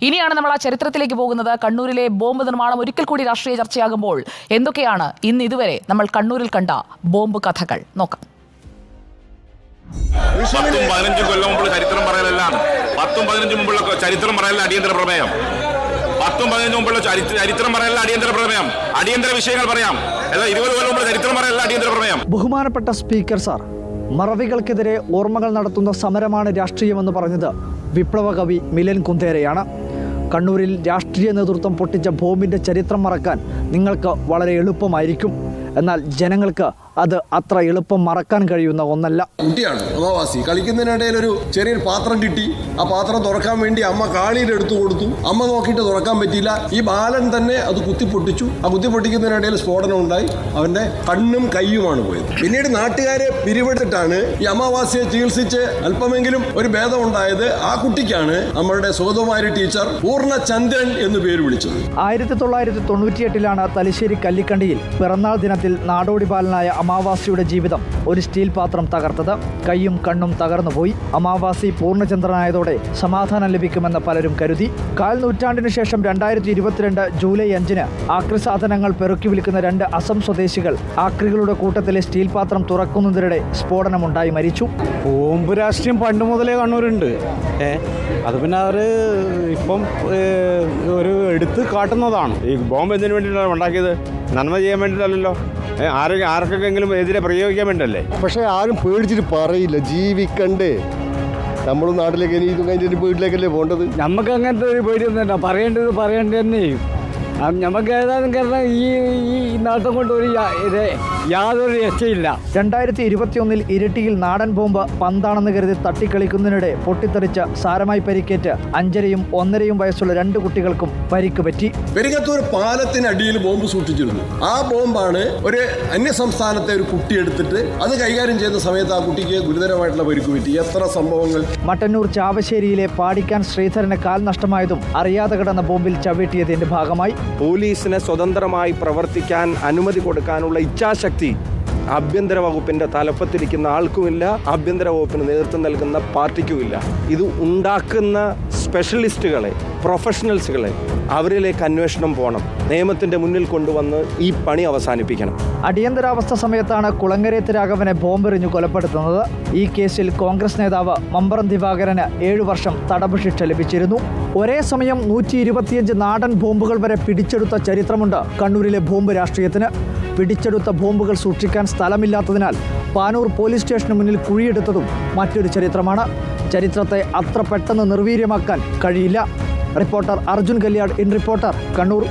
ഇനിയാണ് നമ്മൾ ആ ചരിത്രത്തിലേക്ക് പോകുന്നത്. കണ്ണൂരിലെ ബോംബ് നിർമ്മാണം ഒരിക്കൽ കൂടി രാഷ്ട്രീയ ചർച്ചയാകുമ്പോൾ എന്തൊക്കെയാണ് ഇന്ന് ഇതുവരെ നമ്മൾ കണ്ണൂരിൽ കണ്ട ബോംബ് കഥകൾ നോക്കാം. 10-15 കൊല്ലം മുമ്പുള്ള ചരിത്രം പറയലാണ്. 10-15 മുമ്പുള്ള ചരിത്രം പറയല അടിയന്തര പ്രമേയം. 10-15 മുമ്പുള്ള ചരിത്രം പറയല അടിയന്തര പ്രമേയം. അടിയന്തര വിഷയങ്ങൾ പറയാം. 20 കൊല്ലം മുമ്പുള്ള ചരിത്രം പറയല അടിയന്തര പ്രമേയം. ബഹുമാനപ്പെട്ട സ്പീക്കർ സാർ, മറവികൾക്കെതിരെ ഓർമ്മകൾ നടത്തുന്ന സമരമാണ് രാഷ്ട്രീയമെന്ന് പറഞ്ഞത് വിപ്ലവ കവി മിലൻ കുന്തേരയാണ്. കണ്ണൂരിൽ രാഷ്ട്രീയ നേതൃത്വം പൊട്ടിച്ച ബോംബിൻ്റെ ചരിത്രം മറക്കാൻ നിങ്ങൾക്ക് വളരെ എളുപ്പമായിരിക്കും. എന്നാൽ ജനങ്ങൾക്ക് അത് അത്ര എളുപ്പം മറക്കാൻ കഴിയുന്ന ഒന്നല്ല. കുട്ടിയാണ് അമാവാസി. കളിക്കുന്നതിനിടയിൽ ഒരു ചെറിയൊരു പാത്രം കിട്ടി. ആ പാത്രം തുറക്കാൻ വേണ്ടി അമ്മ കാളിയിൽ എടുത്തു കൊടുത്തു. അമ്മ നോക്കിയിട്ട് തുറക്കാൻ പറ്റിയില്ല. ഈ ബാലൻ തന്നെ അത് കുത്തിപ്പൊട്ടിച്ചു. ആ കുത്തിപ്പൊട്ടിക്കുന്നതിനിടയിൽ സ്ഫോടനം ഉണ്ടായി. അവന്റെ കണ്ണും കയ്യുമാണ് പോയത്. പിന്നീട് നാട്ടുകാരെ പിരിവെടുത്തിട്ടാണ് ഈ അമാവാസിയെ ചികിത്സിച്ച് അല്പമെങ്കിലും ഒരു ഭേദം ഉണ്ടായത്. ആ കുട്ടിക്കാണ് നമ്മളുടെ സുഗതകുമാരി ടീച്ചർ പൂർണ്ണചന്ദ്രൻ എന്ന് പേര് വിളിച്ചത്. 1998 തലശ്ശേരി കല്ലിക്കണ്ടിയിൽ പിറന്നാൾ ദിനത്തിൽ നാടോടി ബാലനായ അമാവാസിയുടെ ജീവിതം ഒരു സ്റ്റീൽ പാത്രം തകർത്തത്. കൈയും കണ്ണും തകർന്നുപോയി. അമാവാസി പൂർണ്ണചന്ദ്രനായതോടെ സമാധാനം ലഭിക്കുമെന്ന് പലരും കരുതി. 1/4 നൂറ്റാണ്ടിനു ശേഷം 2022 ജൂലൈ 5 ആക്രി സാധനങ്ങൾ പെറുക്കി വിൽക്കുന്ന 2 അസം സ്വദേശികൾ ആക്രികളുടെ കൂട്ടത്തിലെ സ്റ്റീൽ പാത്രം തുറക്കുന്നതിനിടെ സ്ഫോടനമുണ്ടായി മരിച്ചു. ബോംബ് രാഷ്ട്രീയം പണ്ട് മുതലേ കണ്ണൂരുണ്ട്. അത് പിന്നെ അവർ ഇപ്പം ഒരു എടുത്ത് കാട്ടുന്നതാണ്. ഈ ബോംബ് എന്തിനു വേണ്ടിയിട്ടാണ് ഉണ്ടാക്കിയത്? നന്മ ചെയ്യാൻ വേണ്ടിയിട്ടല്ലല്ലോ. ആർക്കെങ്കിലും എതിരെ പ്രയോഗിക്കാൻ വേണ്ടല്ലേ. പക്ഷേ ആരും പേടിച്ചിട്ട് പറയില്ല. ജീവിക്കണ്ടേ? നമ്മൾ നാട്ടിലേക്ക് ഇനി ഇതും കഴിഞ്ഞിട്ട് വീട്ടിലേക്കല്ലേ പോകേണ്ടത്. നമുക്ക് അങ്ങനത്തെ ഒരു പേടിയൊന്നുമില്ല. പറയേണ്ടത് തന്നെ ചെയ്യും. നമുക്ക് ഏതായാലും കാരണം ഈ നാട്ടം കൊണ്ട് യാതൊരു രക്ഷയില്ല. 2021 ഇരിട്ടിയിൽ നാടൻ ബോംബ് പന്താണെന്ന് കരുതി തട്ടിക്കളിക്കുന്നതിനിടെ പൊട്ടിത്തെറിച്ച് സാരമായി പരിക്കേറ്റ് 5-യും 1.5-യും വയസ്സുള്ള 2 കുട്ടികൾക്കും പരിക്ക് പറ്റി. പെരിങ്ങത്തൂർ പാലത്തിനടിയിൽ ബോംബ് സൂക്ഷിച്ചിരുന്നു. ആ ബോംബാണ് ഒരു അന്യസംസ്ഥാനത്തെ ഒരു കുട്ടി എടുത്തിട്ട് അത് കൈകാര്യം ചെയ്യുന്ന സമയത്ത് ആ കുട്ടിക്ക് ഗുരുതരമായിട്ടുള്ള പരിക്ക് പറ്റി. എത്ര സംഭവങ്ങൾ. മട്ടന്നൂർ ചാവശ്ശേരിയിലെ പാടിക്കാൻ ശ്രീധരന് കാൽ നഷ്ടമായതും അറിയാതെ കിടന്ന ബോംബിൽ ചവിട്ടിയതിന്റെ ഭാഗമായി. പോലീസിനെ സ്വതന്ത്രമായി പ്രവർത്തിക്കാൻ അനുമതി കൊടുക്കാനുള്ള ഇച്ഛാശക്തി ആഭ്യന്തര വകുപ്പിന്റെ തലപ്പത്തിരിക്കുന്ന ആൾക്കുമില്ല. ആഭ്യന്തര വകുപ്പിന് നേതൃത്വം നൽകുന്ന പാർട്ടിക്കുമില്ല. ഇത് ഉണ്ടാക്കുന്ന സ്പെഷ്യലിസ്റ്റുകളെ, പ്രൊഫഷണൽസുകളെ അവരിലേക്ക് അന്വേഷണം പോകണം. നിയമത്തിന്റെ മുന്നിൽ കൊണ്ടുവന്ന് ഈ പണി അവസാനിപ്പിക്കണം. അടിയന്തരാവസ്ഥ സമയത്താണ് കുളങ്ങരേത്ത് രാഘവനെ ബോംബെറിഞ്ഞു കൊലപ്പെടുത്തുന്നത്. ഈ കേസിൽ കോൺഗ്രസ് നേതാവ് മമ്പറം ദിവാകരന് 7 വർഷം തടവ് ശിക്ഷ ലഭിച്ചിരുന്നു. ഒരേ സമയം 125 നാടൻ ബോംബുകൾ വരെ പിടിച്ചെടുത്ത ചരിത്രമുണ്ട് കണ്ണൂരിലെ ബോംബ് രാഷ്ട്രീയത്തിന്. പിടിച്ചെടുത്ത ബോംബുകൾ സൂക്ഷിക്കാൻ സ്ഥലമില്ലാത്തതിനാൽ പാനൂർ പോലീസ് സ്റ്റേഷന് മുന്നിൽ കുഴിയെടുത്തതും മറ്റൊരു ചരിത്രമാണ്. ചരിത്രത്തെ അത്ര പെട്ടെന്ന് നിർവീര്യമാക്കാൻ കഴിയില്ല. Reporter Arjun Kalliad, in reporter, Kannur.